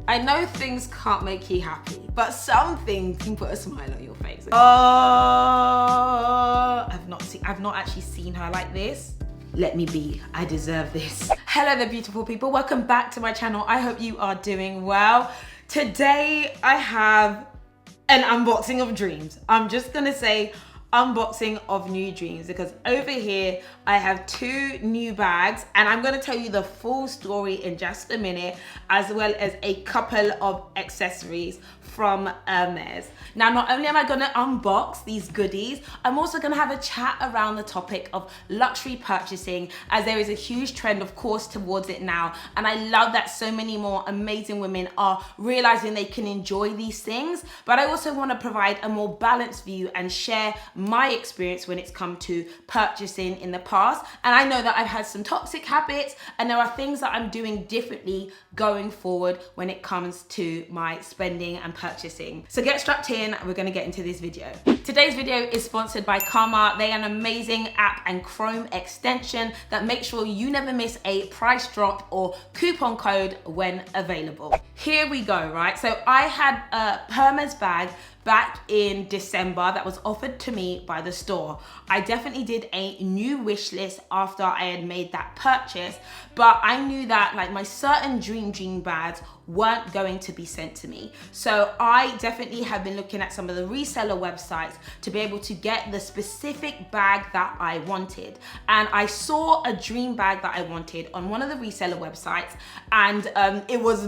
I know things can't make you happy, but some things can put a smile on your face. Oh, I've not actually seen her like this. Let me be, I deserve this. Hello there, beautiful people. Welcome back to my channel. I hope you are doing well. Today, I have an unboxing of dreams. I'm just gonna say unboxing of new dreams because over here I have two new bags and I'm going to tell you the full story in just a minute, as well as a couple of accessories from Hermès. Now, not only am I going to unbox these goodies, I'm also going to have a chat around the topic of luxury purchasing, as there is a huge trend, of course, towards it now. And I love that so many more amazing women are realizing they can enjoy these things. But I also want to provide a more balanced view and share my experience when it's come to purchasing in the past. And I know that I've had some toxic habits and there are things that I'm doing differently going forward when it comes to my spending and purchasing. So get strapped in, we're gonna get into this video. Today's video is sponsored by Karma. They are an amazing app and Chrome extension that makes sure you never miss a price drop or coupon code when available. Here we go, right? So I had a Hermès bag back in December that was offered to me by the store. I definitely did a new wish list after I had made that purchase, but I knew that like my certain dream bags weren't going to be sent to me. So I definitely have been looking at some of the reseller websites to be able to get the specific bag that I wanted. And I saw a dream bag that I wanted on one of the reseller websites, and it was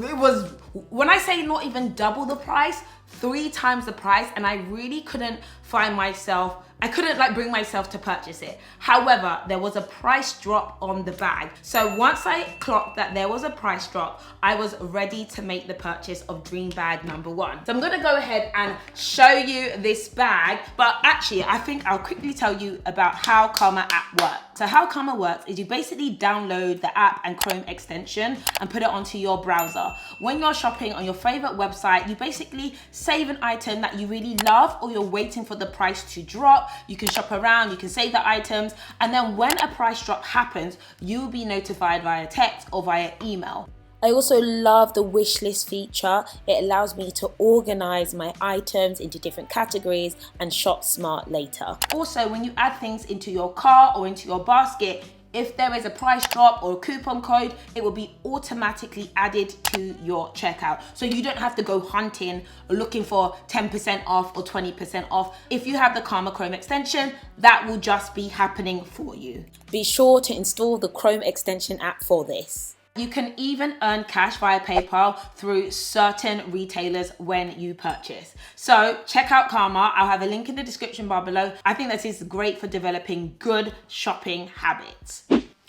when I say not even double the price, 3 times the price, and I really couldn't bring myself to purchase it. However, there was a price drop on the bag. So once I clocked that there was a price drop, I was ready to make the purchase of dream bag number 1. So I'm gonna go ahead and show you this bag, but actually I think I'll quickly tell you about how Karma app works. So how Karma works is you basically download the app and Chrome extension and put it onto your browser. When you're shopping on your favorite website, you basically save an item that you really love or you're waiting for the price to drop. You can shop around, you can save the items, and then when a price drop happens, you'll be notified via text or via email. I also love the wishlist feature. It allows me to organize my items into different categories and shop smart later. Also, when you add things into your cart or into your basket, if there is a price drop or a coupon code, it will be automatically added to your checkout. So you don't have to go hunting or looking for 10% off or 20% off. If you have the Karma Chrome extension, that will just be happening for you. Be sure to install the Chrome extension app for this. You can even earn cash via PayPal through certain retailers when you purchase. So check out Karma. I'll have a link in the description bar below. I think this is great for developing good shopping habits.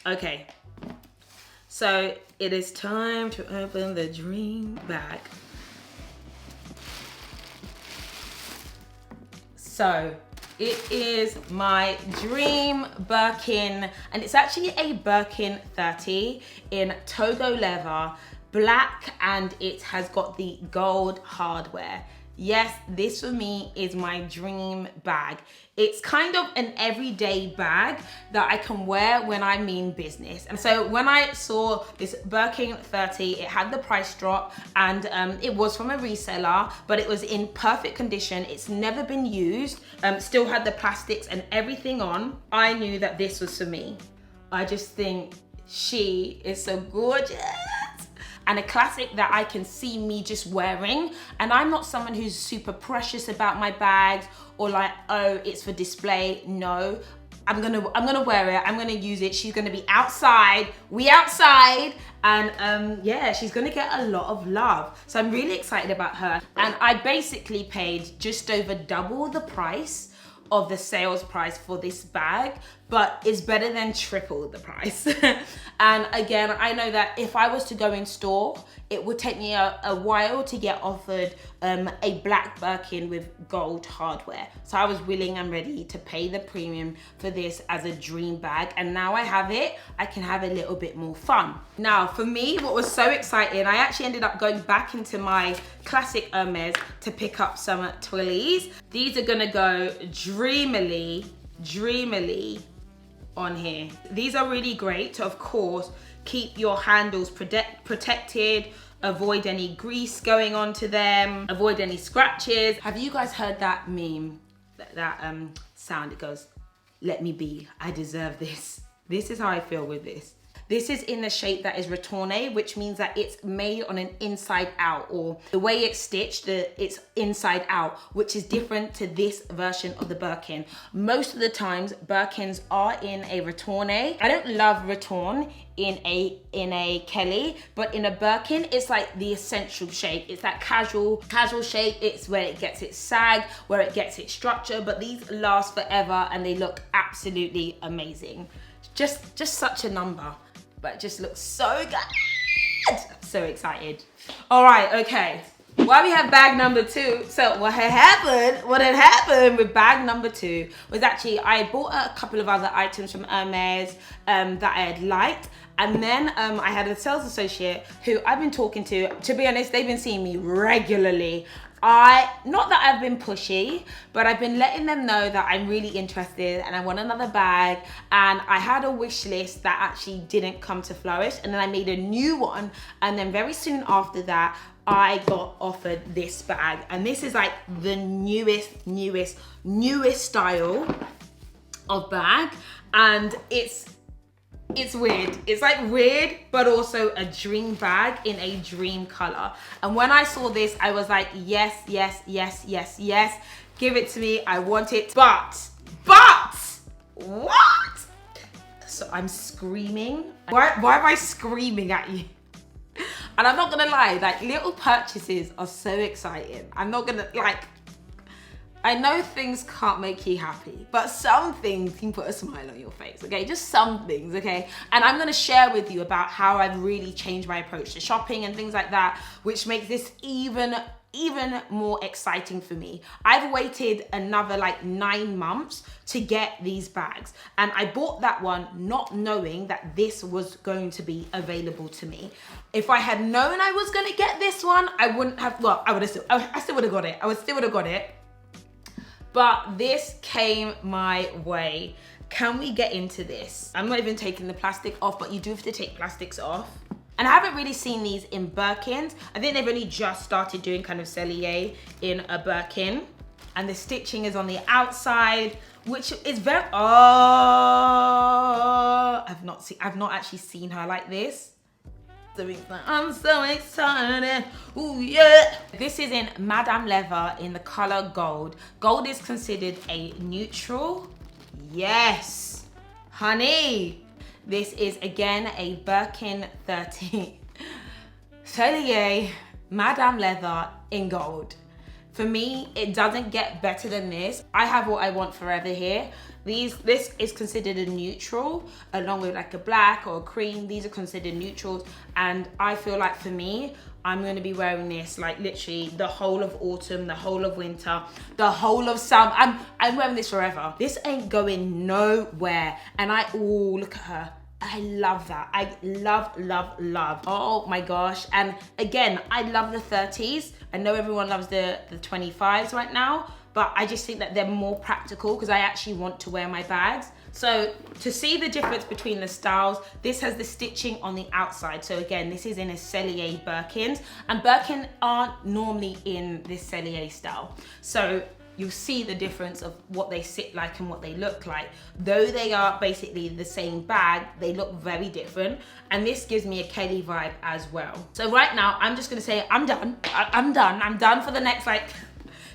Okay, so it is time to open the dream bag. So it is my dream Birkin, and it's actually a Birkin 30 in Togo leather, black, and it has got the gold hardware. Yes, this for me is my dream bag. It's kind of an everyday bag that I can wear when I mean business. And so when I saw this Birkin 30, it had the price drop, and it was from a reseller, but it was in perfect condition. It's never been used, still had the plastics and everything on. I knew that this was for me. I just think she is so gorgeous. And a classic that I can see me just wearing. And I'm not someone who's super precious about my bags or like, oh, it's for display. No, I'm gonna wear it. I'm gonna use it. She's gonna be outside. We outside. And yeah, she's gonna get a lot of love. So I'm really excited about her. And I basically paid just over double the price of the sales price for this bag, but it's better than triple the price. And again, I know that if I was to go in store, it would take me a while to get offered a black Birkin with gold hardware. So I was willing and ready to pay the premium for this as a dream bag. And now I have it, I can have a little bit more fun. Now for me, what was so exciting, I actually ended up going back into my classic Hermès to pick up some twillies. These are gonna go dreamily on here. These are really great to, of course, keep your handles protected. avoid any grease going onto them, avoid any scratches. Have you guys heard that meme, that sound? It goes, let me be, I deserve this. This is how I feel with this. This is in the shape that is retourné, which means that it's made on an inside out, or the way it's stitched, it's inside out, which is different to this version of the Birkin. Most of the times, Birkins are in a retourné. I don't love return in a Kelly, but in a Birkin, it's like the essential shape. It's that casual shape. It's where it gets its sag, where it gets its structure, but these last forever and they look absolutely amazing. Just such a number. But it just looks so good. I'm so excited. All right, okay. Why we have bag number 2? So what had happened with bag number 2 was actually I bought a couple of other items from Hermès that I had liked. And then I had a sales associate who I've been talking to be honest, they've been seeing me regularly. Not that I've been pushy, but I've been letting them know that I'm really interested and I want another bag. And I had a wish list that actually didn't come to flourish. And then I made a new one. And then very soon after that, I got offered this bag. And this is like the newest style of bag. And it's weird. It's like weird, but also a dream bag in a dream color. And when I saw this, I was like, yes. Give it to me. I want it. But what? So I'm screaming. Why am I screaming at you? And I'm not gonna lie, like little purchases are so exciting. I'm not gonna I know things can't make you happy, but some things can put a smile on your face, okay? Just some things, okay? And I'm gonna share with you about how I've really changed my approach to shopping and things like that, which makes this even more exciting for me. I've waited another like 9 months to get these bags. And I bought that one not knowing that this was going to be available to me. If I had known I was gonna get this one, I wouldn't have, well, I still would have got it. I still would have got it. But this came my way. Can we get into this? I'm not even taking the plastic off, but you do have to take plastics off. And I haven't really seen these in Birkins. I think they've only just started doing kind of cellier in a Birkin. And the stitching is on the outside, which is very, I've not actually seen her like this. I'm so excited, ooh yeah. This is in Madame Leather in the color gold. Gold is considered a neutral. Yes, honey. This is again a Birkin 30. Cellier, Madame Leather in gold. For me, it doesn't get better than this. I have what I want forever here. This is considered a neutral, along with like a black or a cream. These are considered neutrals. And I feel like for me, I'm gonna be wearing this like literally the whole of autumn, the whole of winter, the whole of summer. I'm wearing this forever. This ain't going nowhere. And look at her. I love that. I love. Oh my gosh. And again, I love the 30s. I know everyone loves the 25s right now, but I just think that they're more practical because I actually want to wear my bags. So to see the difference between the styles, this has the stitching on the outside. So again, this is in a cellier Birkins, and Birkin aren't normally in this cellier style. So you'll see the difference of what they sit like and what they look like. Though they are basically the same bag, they look very different. And this gives me a Kelly vibe as well. So right now, I'm just gonna say I'm done. I'm done for the next like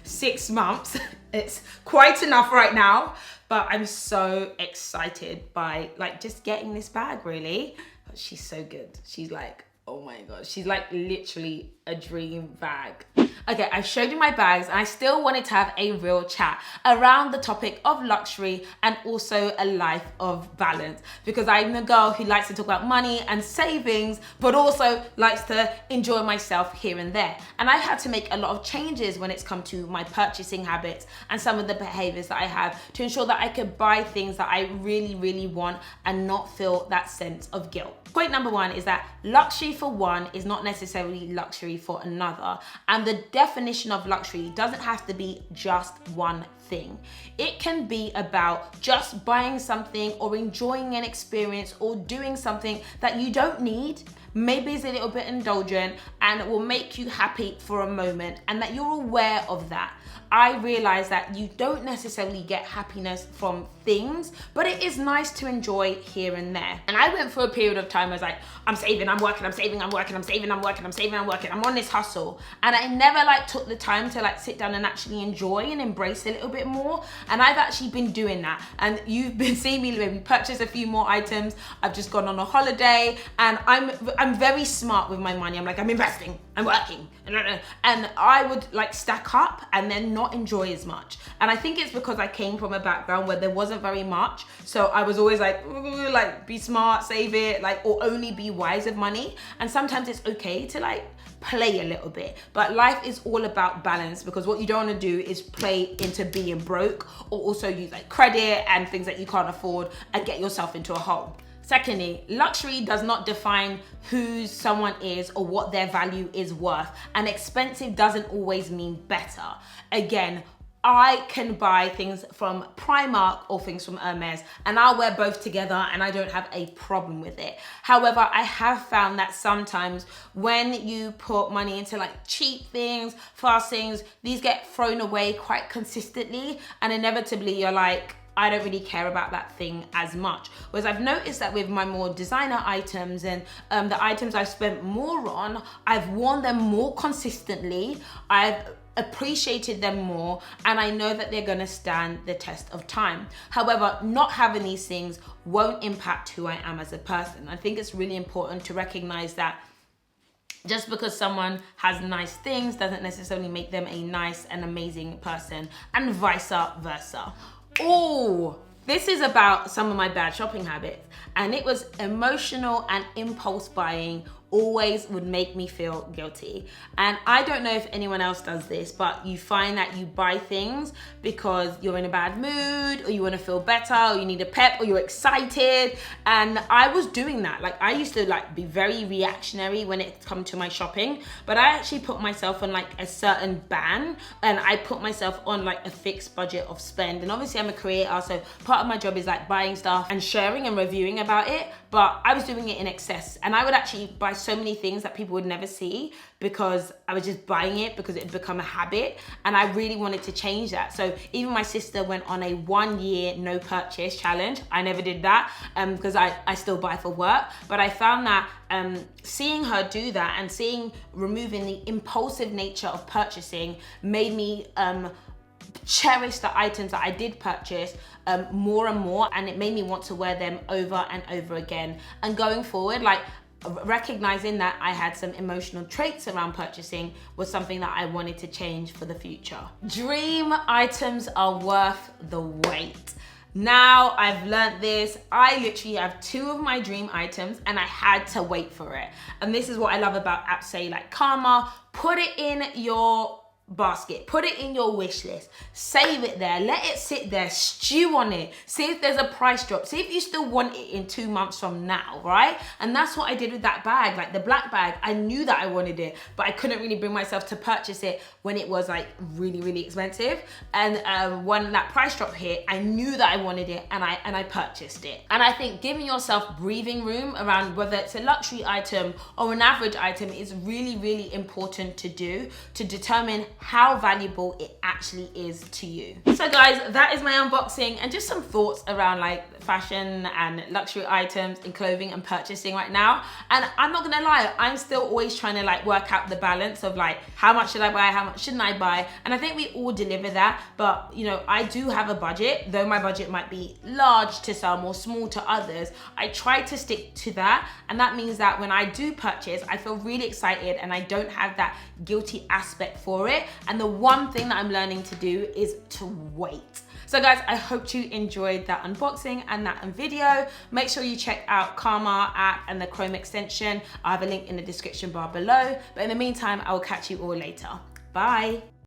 6 months. It's quite enough right now, but I'm so excited by like just getting this bag really. She's so good. She's like, oh my God, she's like literally a dream bag. Okay, I've showed you my bags and I still wanted to have a real chat around the topic of luxury and also a life of balance, because I'm the girl who likes to talk about money and savings, but also likes to enjoy myself here and there. And I've had to make a lot of changes when it's come to my purchasing habits and some of the behaviors that I have to ensure that I could buy things that I really want and not feel that sense of guilt. Point number 1 is that luxury for one is not necessarily luxury for another. And the definition of luxury doesn't have to be just one thing. It can be about just buying something or enjoying an experience or doing something that you don't need. maybe is a little bit indulgent and will make you happy for a moment, and that you're aware of that. I realize that you don't necessarily get happiness from things, but it is nice to enjoy here and there. And I went through a period of time where I was like, I'm saving, I'm working, I'm saving, I'm working, I'm saving, I'm working, I'm saving, I'm working. I'm on this hustle. And I never like took the time to like sit down and actually enjoy and embrace a little bit more. And I've actually been doing that. And you've been seeing me maybe purchase a few more items. I've just gone on a holiday, and I'm very smart with my money. I'm like, I'm investing, I'm working. And I would like stack up and then not enjoy as much. And I think it's because I came from a background where there wasn't very much. So I was always like, ooh, like be smart, save it, like, or only be wise with money. And sometimes it's okay to like play a little bit, but life is all about balance, because what you don't want to do is play into being broke, or also use like credit and things that you can't afford and get yourself into a hole. Secondly, luxury does not define who someone is or what their value is worth, and expensive doesn't always mean better. Again, I can buy things from Primark or things from Hermès, and I'll wear both together and I don't have a problem with it. However, I have found that sometimes when you put money into like cheap things, fast things, these get thrown away quite consistently, and inevitably you're like, I don't really care about that thing as much. Whereas I've noticed that with my more designer items and the items I've spent more on, I've worn them more consistently, I've appreciated them more, and I know that they're gonna stand the test of time. However, not having these things won't impact who I am as a person. I think it's really important to recognize that just because someone has nice things doesn't necessarily make them a nice and amazing person, and vice versa. Oh, this is about some of my bad shopping habits, and it was emotional and impulse buying always would make me feel guilty. And I don't know if anyone else does this, but you find that you buy things because you're in a bad mood, or you want to feel better, or you need a pep, or you're excited. And I was doing that. Like, I used to like be very reactionary when it come to my shopping, but I actually put myself on like a certain ban, and I put myself on like a fixed budget of spend. And obviously I'm a creator, so part of my job is like buying stuff and sharing and reviewing about it, but I was doing it in excess, and I would actually buy so many things that people would never see because I was just buying it because it had become a habit, and I really wanted to change that. So even my sister went on a 1 year no purchase challenge. I never did that because I still buy for work, but I found that seeing her do that and seeing removing the impulsive nature of purchasing made me cherish the items that I did purchase more and more, and it made me want to wear them over and over again. And going forward, like, recognizing that I had some emotional traits around purchasing was something that I wanted to change for the future. Dream items are worth the wait. Now I've learned this. I literally have 2 of my dream items, and I had to wait for it. And this is what I love about apps, say like Karma. Put it in your basket, put it in your wish list, save it there, let it sit there, stew on it, see if there's a price drop, see if you still want it in 2 months from now, right? And that's what I did with that bag, like the black bag. I knew that I wanted it, but I couldn't really bring myself to purchase it when it was like really, really expensive. And when that price drop hit, I knew that I wanted it, and I purchased it. And I think giving yourself breathing room around whether it's a luxury item or an average item is really, really important to do, to determine how valuable it actually is to you. So guys, that is my unboxing and just some thoughts around like fashion and luxury items and clothing and purchasing right now. And I'm not gonna lie, I'm still always trying to like work out the balance of like, how much should I buy, how much shouldn't I buy? And I think we all deliver that, but you know, I do have a budget, though my budget might be large to some or small to others. I try to stick to that, and that means that when I do purchase, I feel really excited and I don't have that guilty aspect for it. And the one thing that I'm learning to do is to wait. So guys, I hope you enjoyed that unboxing and that video. Make sure you check out Karma app and the Chrome extension. I have a link in the description bar below. But in the meantime, I will catch you all later. Bye.